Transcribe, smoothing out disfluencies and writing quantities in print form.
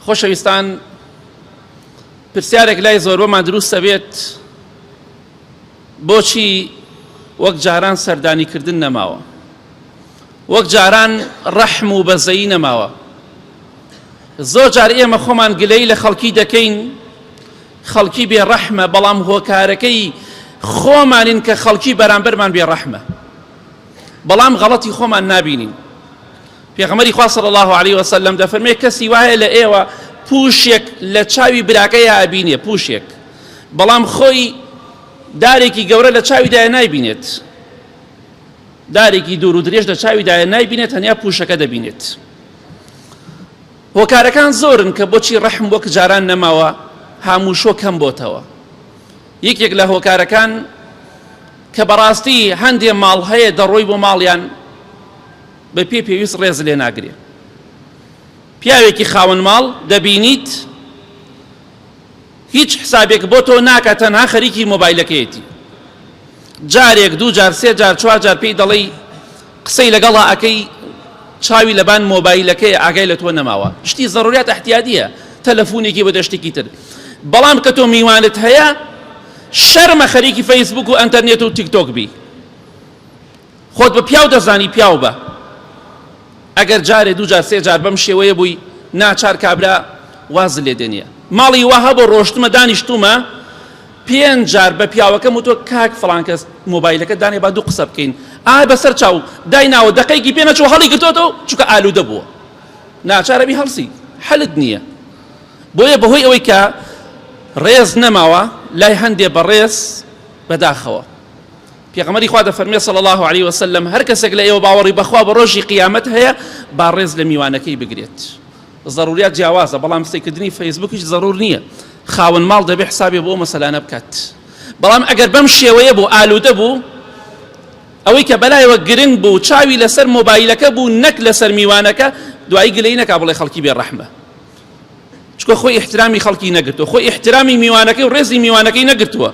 خۆشەویستان، پرسیارێک لای زۆربەمان دروستە بێت، بۆچی وەک جاران سەردانیکردن نەماوە، وەک جاران ڕەحم و بەزەیی نەماوە. زۆر جار ئێمە خۆمان گلەی لە خەڵکی دەکەین، خەڵکی بێڕەحمە، بەڵام هۆکارەکەی خۆمانین کە خەڵکی بەرامبەرمان بێڕەحمە، بەڵام غەڵەتی خۆمان نابینین. پێغەمبەری خوا صلی الله علیه وسلم دەفەرمێ کەسی وایە لە ئێوە پووشێک لە چاوی براکەی ئابینێ، پووشێک، بەڵام خۆی دارێکی گەورە لە چاویدایە نایبینێت، دارێکی دوور و درێژ لە چاویدایە نایبینێت، هەنیا پووشەکە دەبینێت. هۆکارەکان زۆرن کە بۆچی ڕەحم وەک جاران نەماوە، هامووشۆ کەم بۆتەوە. یەکێک لە هۆکارەکان کە بەڕاستی هەندێ ماڵ هەیە دەڕۆی بۆ ماڵیان بە پێویست ڕێز لێ ناگرێ. پیاوێکی خاوەن ماڵ دەبینیت هیچ حسابێک بۆ تۆ ناکات، تەنها خەریکی مۆبایلەکەیەتی، جارێک دوو جار سێ جار چوار جار پێی دەڵێی قسەی لەگەڵا ئەکەی، چاوی لەبان مۆبایلەکەی ئاگای لە تۆ نەماوە. شتی ضروریات احتیاطیە، تەلەفۆنێکی بۆ دەشتێکی تر، بەڵام کە تۆ میوانت هەیە شەرمە خەریکی فەیسبوک و ئەنتەرنێت و تیکتۆک بی، خۆت بە پیاو دەزانی، پیاو بە. ئەگەر جارێ دوو جار سێ جار بەم شێوەیە بووی، ناچار کابرا واز لێ دێنیە. ماڵی وا هەبوو ڕۆشتمە دانیشتومە 5 جار بە پیاوەکەم وتۆ کاک فڵان کەس مۆبایلەکە دانێ با دوو قسە بکەین، بەسەر چاو دایناوە دقەیەکی پێ نەچوو هەڵی گرتۆتەوە چونکە ئالوودە بووە، ناچارەبی هەڵسی، حەلت نییە. بۆیە بەهۆی ئەوەی کە ڕێز نەماوە لای هەندێ بەڕێز بەداخەوە. پێغەمبەری خوا دەفەرمێ صلی الله علیه وسلم هەر کەسێک لە ئێوە باوەڕی بەخوا بە ڕۆژی قیامەت هەیە با ڕێز لە میوانەکەی بگرێت. ضروریات جیاوازە، بەڵام سەیکردنی فەیسبووکیش ضرور نییە. خاوەن ماڵ دەبێ حسابێ بۆ مەسەلانە بکات، بەڵام ئەگەر بەم شێوەیە بوو ئالوودە بوو، ئەوەی کە بەلایەوە گرنگ بوو چاوی لەسەر مۆبایلەکە بوو نەک لەسەر میوانەکە، دوایی گلەی نەکا بڵێ خەڵکی بێڕەحمە، چونکە خۆی احترامی خەڵکی نەگرتووە، خۆی احترامی میوانەکەی و ڕێزی میوانەکەی نەگرتووە.